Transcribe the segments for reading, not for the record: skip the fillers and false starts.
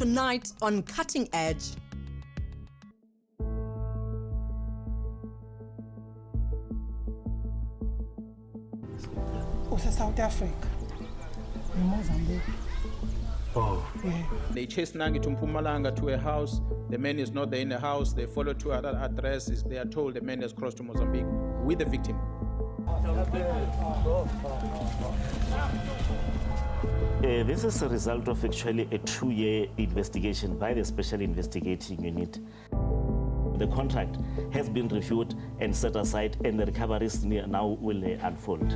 Tonight on Cutting Edge. South Africa and Mozambique. Oh. Yeah. They chased Nangi to Mpumalanga to a house. The man is not there in the house. They follow to other addresses. They are told the man has crossed to Mozambique with the victim. This is a result of actually a 2-year investigation by the Special Investigating Unit. The contract has been reviewed and set aside, and the recoveries now will unfold.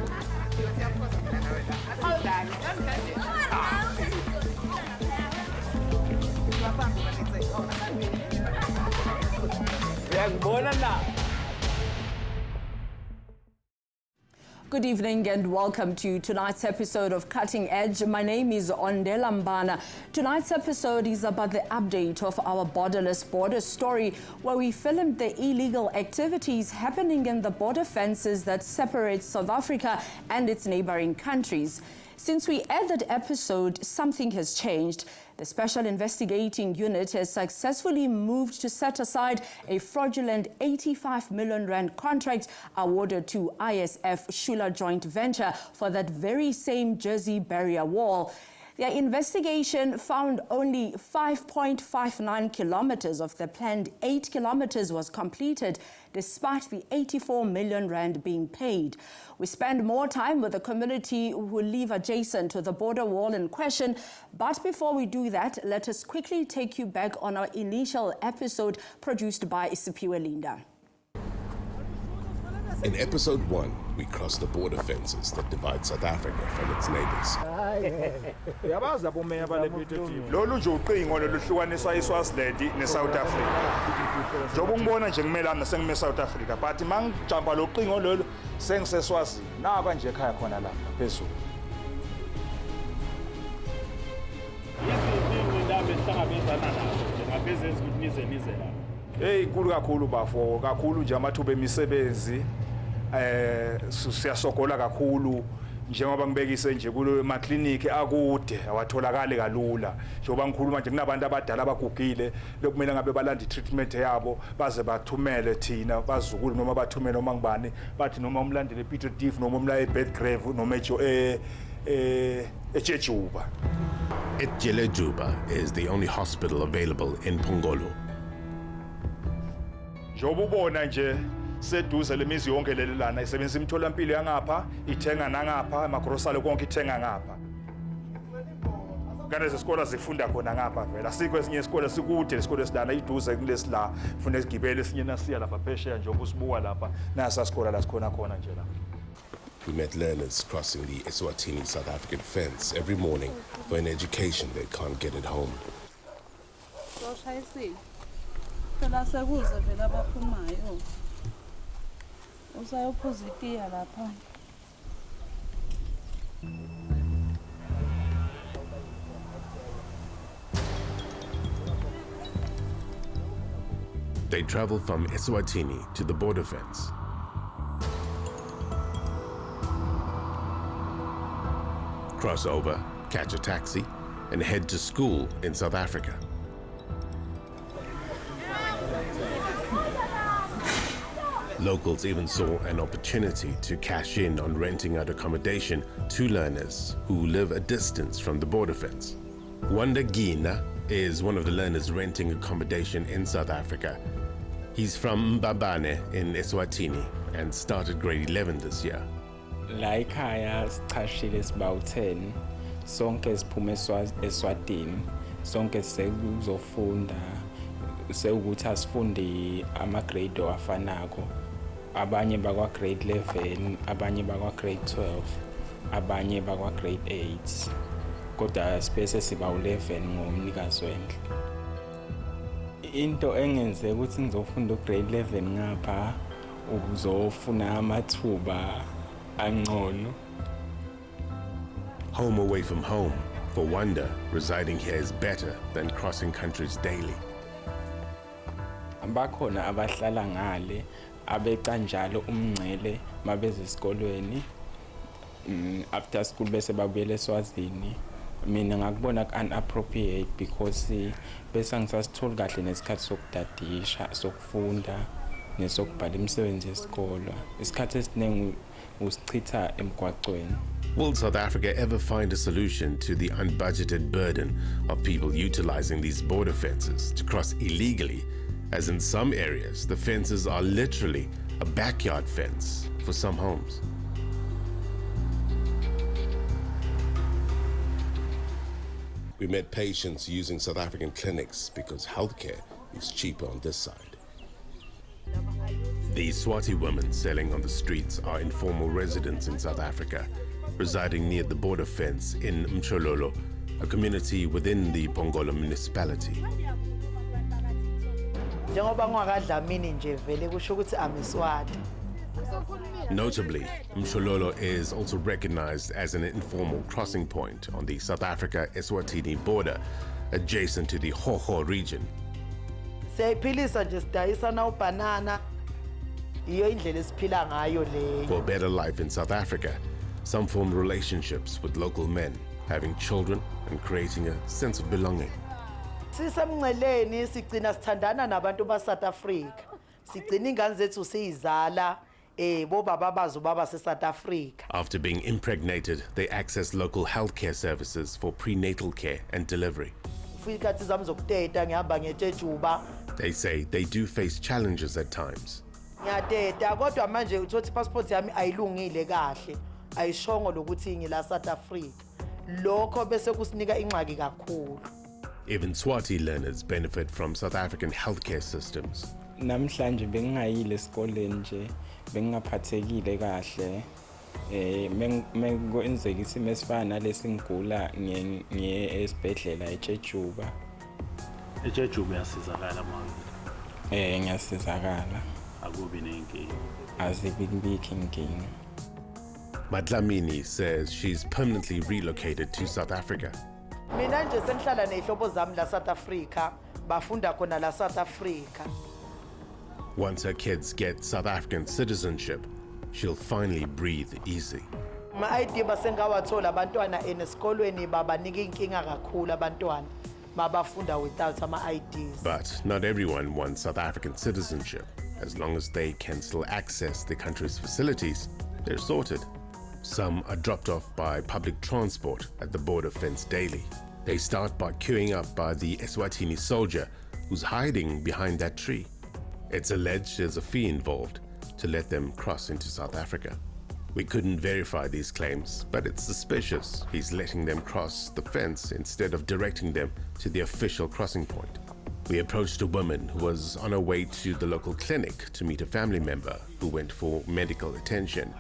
Good evening and welcome to tonight's episode of Cutting Edge. My name is Ondela Mbana. Tonight's episode is about the update of our Borderless border story, where we filmed the illegal activities happening in the border fences that separate South Africa and its neighboring countries. Since we aired that episode, something has changed. The Special Investigating Unit has successfully moved to set aside a fraudulent 85 million rand contract awarded to ISF Shula Joint Venture for that very same Jersey barrier wall. Their investigation found only 5.59 kilometers of the planned 8 kilometers was completed, despite the 84 million rand being paid. We spend more time with the community who live adjacent to the border wall in question. But before we do that, let us quickly take you back on our initial episode produced by Isipiwe Linda. In episode 1, we crossed the border fences that divide South Africa from its neighbors. Lolu nje uqingo loluhlukanisa iSwaziland neSouth Africa. Njengoba ungibona nje kumele nasengime South Africa, but mangijampa lo qingo lolu sengiseSwazini. Naka nje ekhaya khona lapha phezulu. Hey, inkulu kakhulu bafo, kakhulu nje amathuba emisebenzi. Siyasogola kakhulu njengoba ngibekise nje kulo maclinic akude awatholakali kalula njengoba ngikhuluma nje kunabantu abadala abagugile lokumele ngabe balanda treatment yabo baze bathumele thina bazukulu noma bathumele noma ngibani bathi noma umlandele Peter Diff noma umla eBedgrave noma eJejuba. Ejejuba is the only hospital available in Pongolo. Njengoba ubona nje seduze lemizi yonke lelelana isebenzisa imitholampilo yangapha ithenga nangapha amagrosari konke ithenga ngapha kanti isikole zifunda khona ngapha vela asikho esinye isikole sikude isikole esidana iduze kulesila ufuna sigibele esinye nasiya lapha phesheya njengoba usibuka lapha nasa sikole la sikhona khona nje lapha. We met learners crossing the Eswatini-South African fence every morning for an education they can't get at home. They travel from Eswatini to the border fence. Cross over, catch a taxi, and head to school in South Africa. Locals even saw an opportunity to cash in on renting out accommodation to learners who live a distance from the border fence. Wanda Gina is one of the learners renting accommodation in South Africa. He's from Mbabane in Eswatini and started grade 11 this year. La ekhaya sichashile sibawu 10 sonke siphume eSwatini sonke sekuzofunda sekuthi asifundi ama grade afanako abanye bakwa grade 11 abanye bakwa grade 12 abanye bakwa grade 8 kodwa space sibawu 11 ngomnikazi wendle. Into engenze ukuthi ngizofunda grade 11 ngapha ukuzofuna amathuba angcono. Home away from home. For Wanda, residing here is better than crossing countries daily. Bakhona abahlala ngale abeca njalo umngcele mabeze esikolweni after school bese babuyele eSwazini mina ngakubona unappropriate because bese ngisasithola kahle nesikhathi sokudadisha sokufunda nesokubhala imisebenzi yesikole isikhathi esiningi usichitha emgwaqweni. Will South Africa ever find a solution to the unbudgeted burden of people utilizing these border fences to cross illegally, as in some areas the fences are literally a backyard fence for some homes? We met patients using South African clinics because healthcare is cheaper on this side. These Swati women selling on the streets are informal residents in South Africa, residing near the border fence in Mchololo, a community within the Pongolo municipality. Notably, Mchololo is also recognized as an informal crossing point on the South Africa-Eswatini border, adjacent to the Hoho region. For a better life in South Africa, some formed relationships with local men, having children and creating a sense of belonging. After being impregnated, they access local healthcare services for prenatal care and delivery. They say they do face challenges at times. Even Swati learners benefit from South African healthcare systems. Namhlanje bengayile esikoleni nje bengaphathekile kahle mengokwenzeka isimo esifana nalesi ngigula ngiye esibhedlela eTshejuba. eTshejuba yasizakala manje? Ngiyasizakala. Akubi nenkinga? Azibiki inkinga. Madlamini says she's permanently relocated to South Africa. Mina nje sengihlala nezihlobo zami la South Africa, bafunda khona la South Africa. Once her kids get South African citizenship, she'll finally breathe easy. Ma-ID basengawathola abantwana esikolweni babanika inkinga kakhulu abantwana mabafunda without ama-IDs. But not everyone wants South African citizenship. As long as they can still access the country's facilities, they're sorted. Some are dropped off by public transport at the border fence daily. They start by queuing up by the Eswatini soldier who's hiding behind that tree. It's alleged there's a fee involved to let them cross into South Africa. We couldn't verify these claims, but it's suspicious he's letting them cross the fence instead of directing them to the official crossing point. We approached a woman who was on her way to the local clinic to meet a family member who went for medical attention.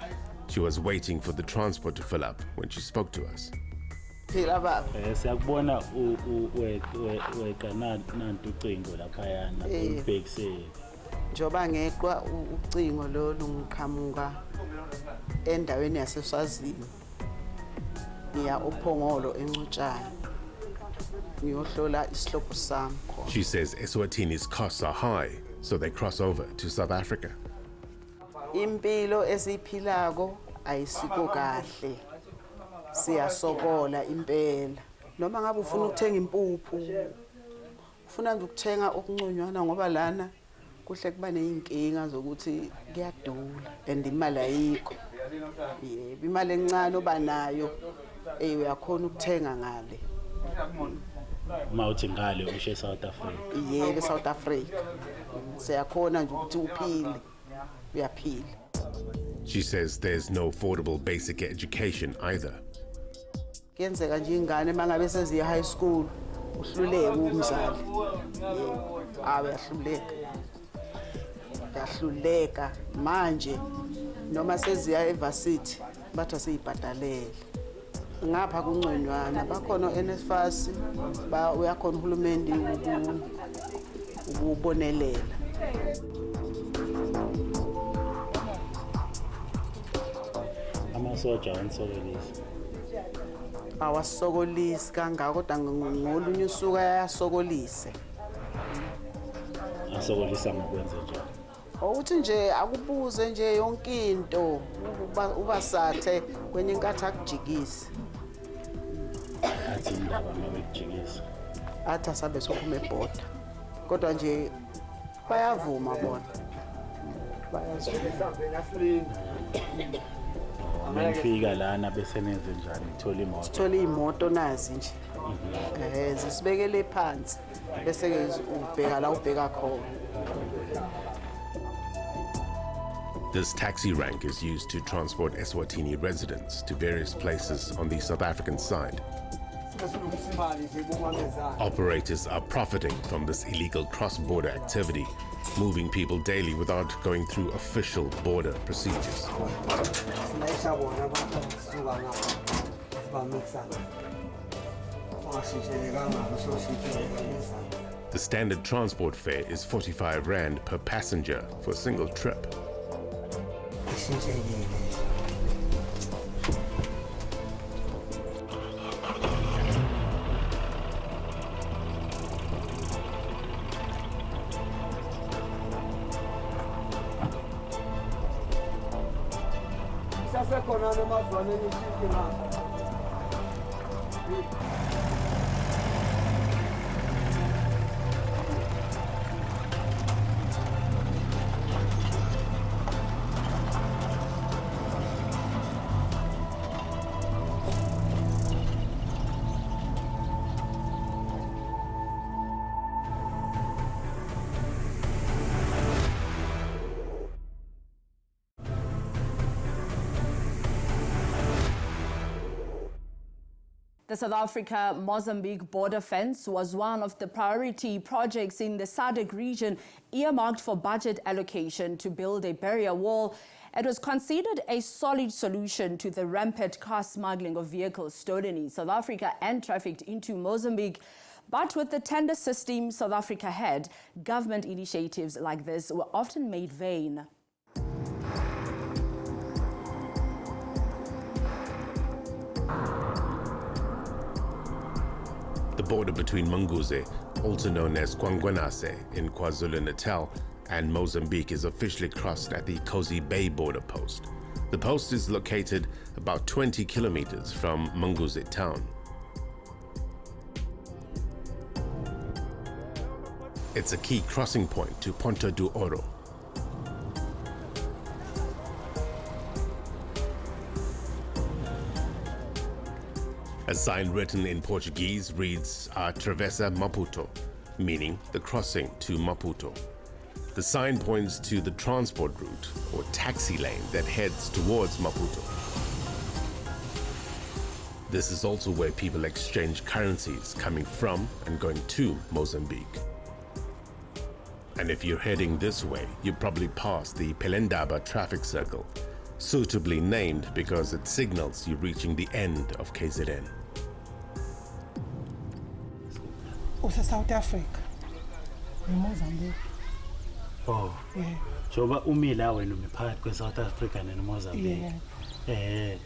She was waiting for the transport to fill up when she spoke to us. Siyakubona weka nantu ucingo laphayana ubhekisele. Njoba ngekwa ucingo lolu ngiqhamuka endaweni yaseSwazini. Ngiya uPhongolo eNcutshane. Ngiyohlola isihlobo sami. She says Eswatini's costs are high, so they cross over to South Africa. Impilo esiphilako ayisiko kahle. Siyasokola impela. Noma ngabe ufuna ukuthenga impuphu, ufuna nje ukuthenga okunconywana ngoba lana kuhle kuba neyinkinga zokuthi kuyadula and imali ayikho. Yebo, imali encane obanayo uyakhona ukuthenga ngale. Mawuthi ngale ushe South Africa. Yebo, South Africa. Siyakhona nje ukuthi uphile. Uyaphila. She says there's no affordable basic education either. Kuyenzeka nje ingane mangabe seziya high school uhluleke umzali. Yahluleka manje noma seziya evarsity bathi asiyibhadalele. Ngapha kunconywana bakhona NSFAS uyakhona uhulumeni ukubonelela. Amasoja ansokolisa. Awasokolisi kangako kodwa ngolunye usuku ayasokolise. Asokolisa ngokwenza njani? Ukuthi nje akubuze nje yonke into ubasathe kwenye inkathi akujikisi. athi indaba uma bekujikisa? Athi asabe sophuma ebhoda kodwa nje bayavuma bona Benifika lana bese nenze njani ithola imoto? sithole imoto nazi nje zisibekele phansi bese ke ubheka la ubheka khona. This taxi rank is used to transport Eswatini residents to various places on the South African side. Operators are profiting from this illegal cross-border activity, moving people daily without going through official border procedures. The standard transport fare is 45 Rand per passenger for a single trip. The South Africa-Mozambique border fence was one of the priority projects in the SADC region earmarked for budget allocation to build a barrier wall. It was considered a solid solution to the rampant car smuggling of vehicles stolen in South Africa and trafficked into Mozambique. But with the tender system South Africa had, government initiatives like this were often made vain. The border between Manguze, also known as Kwangwanase in KwaZulu-Natal, and Mozambique is officially crossed at the Kosi Bay border post. The post is located about 20 kilometers from Manguze town. It's a key crossing point to Ponta do Ouro. A sign written in Portuguese reads "A Travessa Maputo," meaning the crossing to Maputo. The sign points to the transport route or taxi lane that heads towards Maputo. This is also where people exchange currencies coming from and going to Mozambique. And if you're heading this way, you probably pass the Pelendaba traffic circle, suitably named because it signals you reaching the end of KZN. South Africa and Mozambique. Oh, Yeah. Joba umila wena umiphakathi kwe-South Africa and Mozambique. Yeah.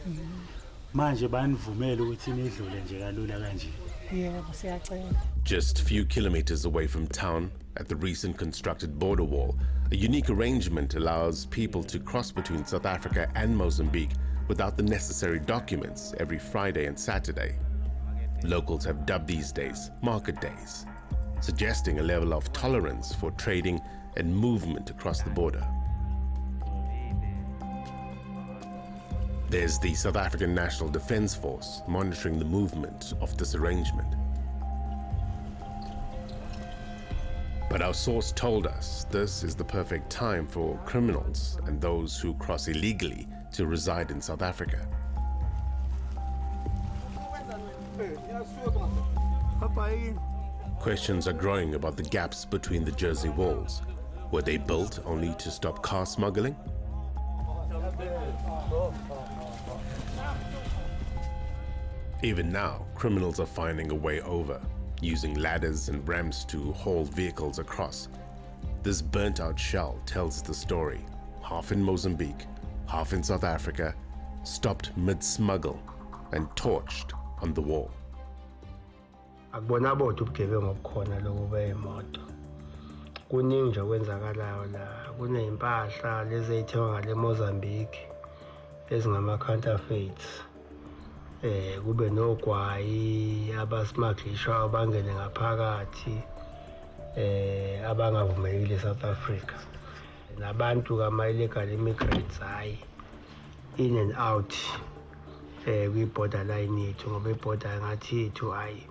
Manje banivumela ukuthi nidlule nje kalula kanje. Yebo siyacela. Just a few kilometers away from town, at the recent constructed border wall, a unique arrangement allows people to cross between South Africa and Mozambique without the necessary documents every Friday and Saturday. Locals have dubbed these days market days, suggesting a level of tolerance for trading and movement across the border. There's the South African National Defence Force monitoring the movement of this arrangement. But our source told us this is the perfect time for criminals and those who cross illegally to reside in South Africa. Questions are growing about the gaps between the Jersey walls. Were they built only to stop car smuggling? Even now, criminals are finding a way over, using ladders and ramps to haul vehicles across. This burnt-out shell tells the story, half in Mozambique, half in South Africa, stopped mid-smuggle and torched on the wall. Akubona bodwa ubugebengu obukhona lobo bemoto. Kuningi nje okwenzakalayo la, kuney'mpahla lezi ey'thengwa ngale Mozambique ezingama counterfeits. kube nogwayi abasmugglishwa abangene ngaphakathi abangavumelekile eSouth Africa. Nabantu kama-illegal immigrants hayi in and out kwi-borderline yethu ngoba i-border ngathi yethu hayi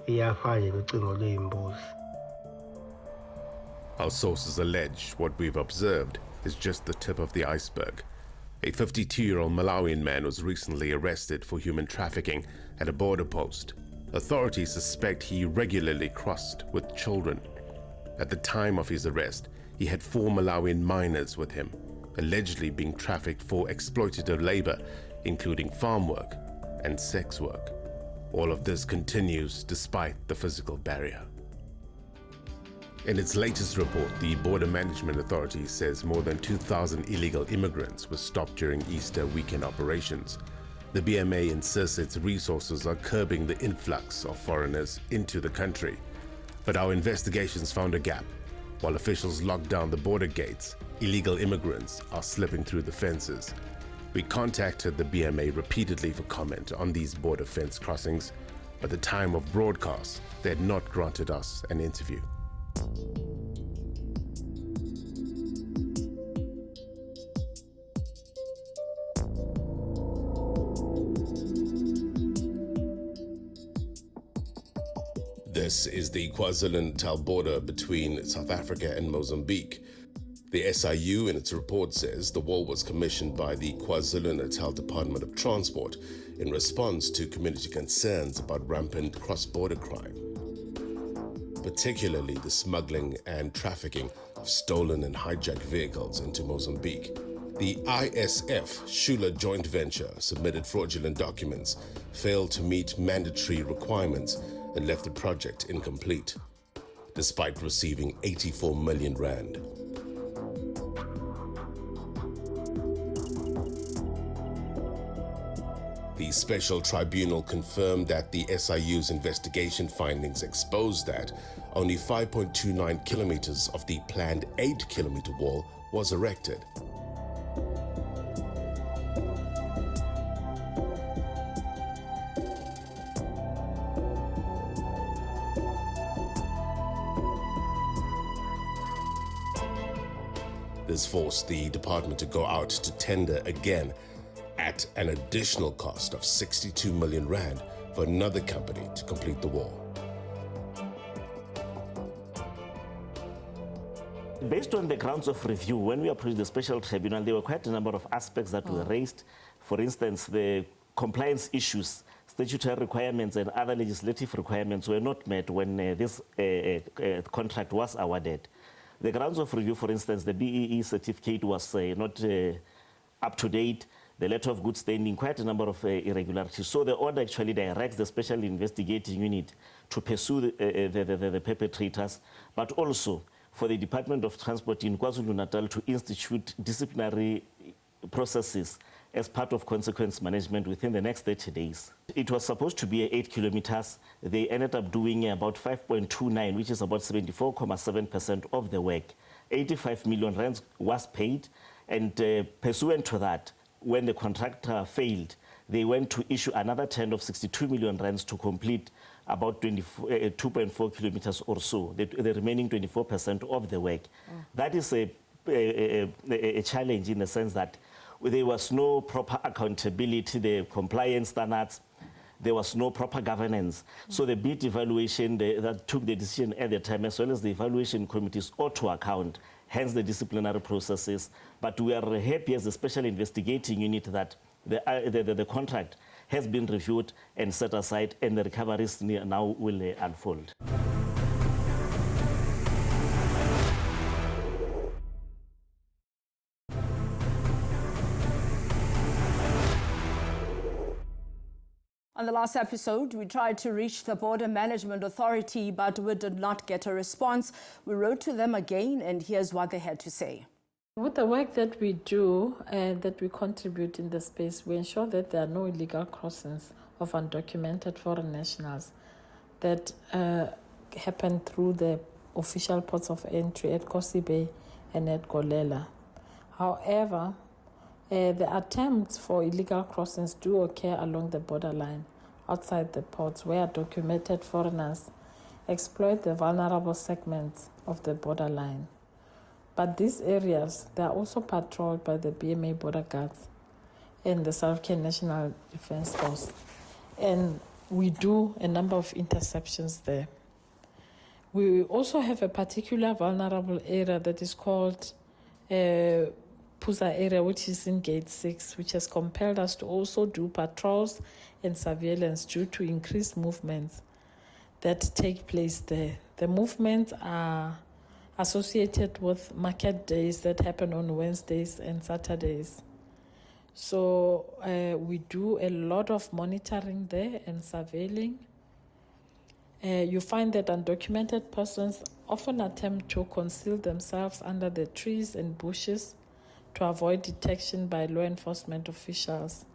iyafana nje nocingo lwey'mbuzi. Our sources allege what we've observed is just the tip of the iceberg. A 52-year-old Malawian man was recently arrested for human trafficking at a border post. Authorities suspect he regularly crossed with children. At the time of his arrest, he had 4 Malawian minors with him, allegedly being trafficked for exploitative labor, including farm work and sex work. All of this continues despite the physical barrier. In its latest report, the Border Management Authority says more than 2,000 illegal immigrants were stopped during Easter weekend operations. The BMA insists its resources are curbing the influx of foreigners into the country. But our investigations found a gap. While officials lock down the border gates, illegal immigrants are slipping through the fences. We contacted the BMA repeatedly for comment on these border fence crossings, but at the time of broadcast, they had not granted us an interview. This is the KwaZulu-Natal border between South Africa and Mozambique. The SIU in its report says the wall was commissioned by the KwaZulu-Natal Department of Transport in response to community concerns about rampant cross-border crime, particularly the smuggling and trafficking of stolen and hijacked vehicles into Mozambique. The ISF Shula joint venture submitted fraudulent documents, failed to meet mandatory requirements, and left the project incomplete, despite receiving 84 million rand. The special tribunal confirmed that the SIU's investigation findings exposed that only 5.29 kilometers of the planned 8-kilometer wall was erected. This forced the department to go out to tender again at an additional cost of 62 million rand for another company to complete the wall. Based on the grounds of review, when we approached the special tribunal, there were quite a number of aspects that were raised. For instance, the compliance issues, statutory requirements and other legislative requirements were not met when this contract was awarded. The grounds of review, for instance, the BEE certificate was not up to date, the letter of good standing, quite a number of irregularities. So the order actually directs the special investigating unit to pursue the perpetrators, but also for the Department of Transport in KwaZulu-Natal to institute disciplinary processes as part of consequence management within the next 30 days. It was supposed to be 8 kilometers. They ended up doing about 5.29, which is about 74.7% of the work. 85 million rands was paid, and pursuant to that, when the contractor failed, they went to issue another tender of 62 million rands to complete about 2.4 kilometers or so, the remaining 24% of the work. That is a challenge in the sense that there was no proper accountability, the compliance standards, there was no proper governance. So the bid evaluation that took the decision at the time, as well as the evaluation committees, ought to account, hence the disciplinary processes. But we are happy as a special investigating unit that the contract has been reviewed and set aside, and the recoveries now will unfold. On the last episode, we tried to reach the Border Management Authority, but we did not get a response. We wrote to them again, and here's what they had to say. With the work that we do and that we contribute in the space, we ensure that there are no illegal crossings of undocumented foreign nationals that happen through the official ports of entry at Kosi Bay and at Golela. However, The attempts for illegal crossings do occur along the borderline, outside the ports, where documented foreigners exploit the vulnerable segments of the borderline. But these areas, they are also patrolled by the BMA border guards and the South African National Defence Force. And we do a number of interceptions there. We also have a particular vulnerable area that is called Puza area, which is in Gate 6, which has compelled us to also do patrols and surveillance due to increased movements that take place there. The movements are associated with market days that happen on Wednesdays and Saturdays. So we do a lot of monitoring there and surveilling. You find that undocumented persons often attempt to conceal themselves under the trees and bushes to avoid detection by law enforcement officials.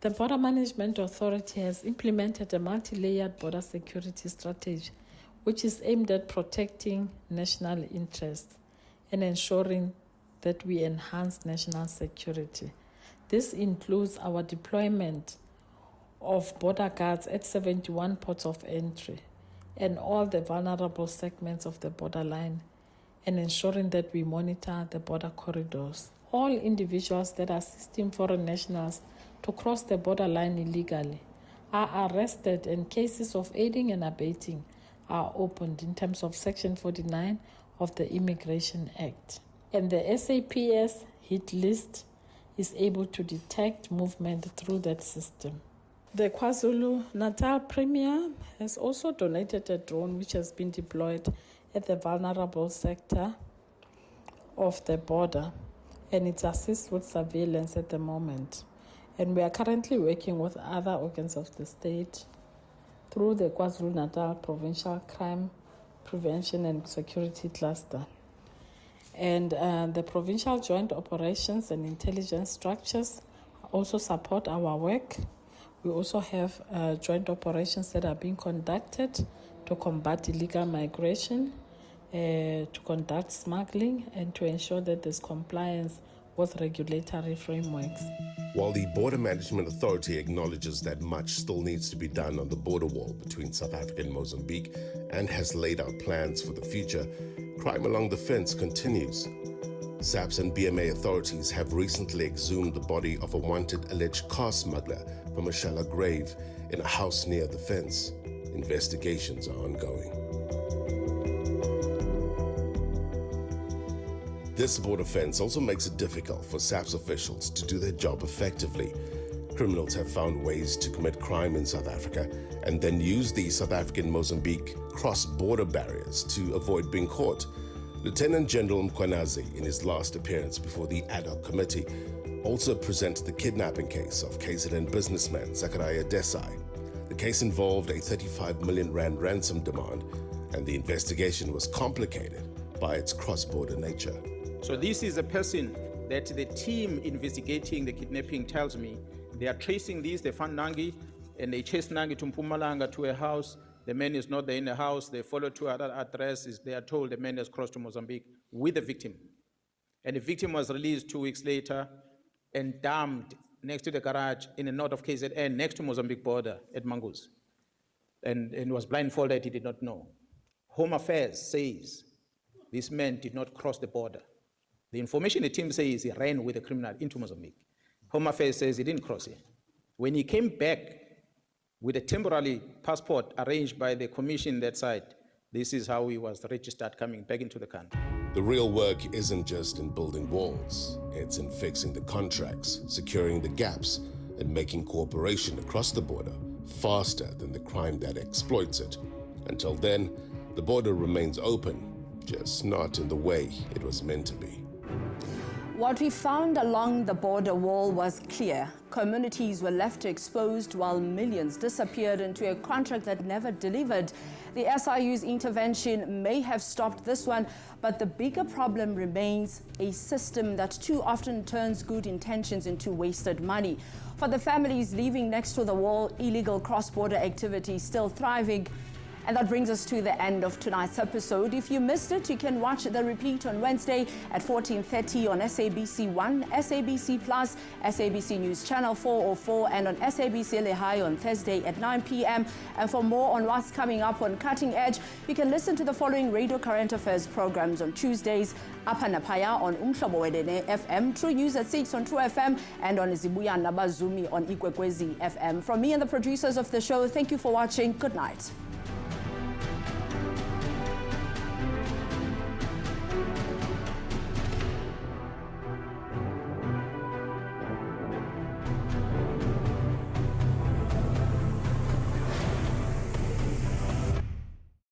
The Border Management Authority has implemented a multi-layered border security strategy, which is aimed at protecting national interests and ensuring that we enhance national security. This includes our deployment of border guards at 71 ports of entry and all the vulnerable segments of the borderline, and ensuring that we monitor the border corridors. All individuals that are assisting foreign nationals to cross the borderline illegally are arrested, and cases of aiding and abetting are opened in terms of Section 49 of the Immigration Act. And the SAPS hit list is able to detect movement through that system. The KwaZulu-Natal Premier has also donated a drone which has been deployed at the vulnerable sector of the border, and it assists with surveillance at the moment. And we are currently working with other organs of the state through the KwaZulu-Natal Provincial Crime Prevention and Security Cluster. And the provincial joint operations and intelligence structures also support our work. We also have joint operations that are being conducted to combat illegal migration, to conduct smuggling, and to ensure that there's compliance with regulatory frameworks. While the Border Management Authority acknowledges that much still needs to be done on the border wall between South Africa and Mozambique and has laid out plans for the future, crime along the fence continues. SABC and BMA authorities have recently exhumed the body of a wanted alleged car smuggler from a shallow grave in a house near the fence. Investigations are ongoing. This border fence also makes it difficult for SABC officials to do their job effectively. Criminals have found ways to commit crime in South Africa and then use the South African-Mozambique cross-border barriers to avoid being caught. Lieutenant General Mkwanazi, in his last appearance before the ad hoc committee, also presented the kidnapping case of KZN businessman Zachariah Desai. The case involved a 35 million rand ransom demand, and the investigation was complicated by its cross-border nature. So this is a person that the team investigating the kidnapping tells me they are tracing this. They found Nangi and they chased Nangi to Mpumalanga to a house. The man is not there in the house. They follow to other addresses. They are told the man has crossed to Mozambique with the victim. And the victim was released 2 weeks later and dumped next to the garage in the north of KZN, next to Mozambique border at Mangus. And was blindfolded, he did not know. Home Affairs says this man did not cross the border. The information the team says he ran with the criminal into Mozambique. Home Affairs says he didn't cross it. When he came back with a temporary passport arranged by the commission that side, this is how he was registered coming back into the country. The real work isn't just in building walls, it's in fixing the contracts, securing the gaps, and making cooperation across the border faster than the crime that exploits it. Until then, the border remains open, just not in the way it was meant to be. What we found along the border wall was clear. Communities were left exposed while millions disappeared into a contract that never delivered. The SIU's intervention may have stopped this one, but the bigger problem remains a system that too often turns good intentions into wasted money. For the families living next to the wall, illegal cross-border activity is still thriving, And that brings us to the end of tonight's episode. If you missed it, you can watch the repeat on Wednesday at 14:30 on SABC 1, SABC Plus, SABC News Channel 404, and on SABC Lehigh on Thursday at 9 p.m. And for more on what's coming up on Cutting Edge, you can listen to the following radio current affairs programs on Tuesdays: Apha Naphaya on Umhlobo Wedene FM, True News at 6 on True FM, and on Zibuya Nabazumi on Ikwekwezi FM. From me and the producers of the show, thank you for watching. Good night.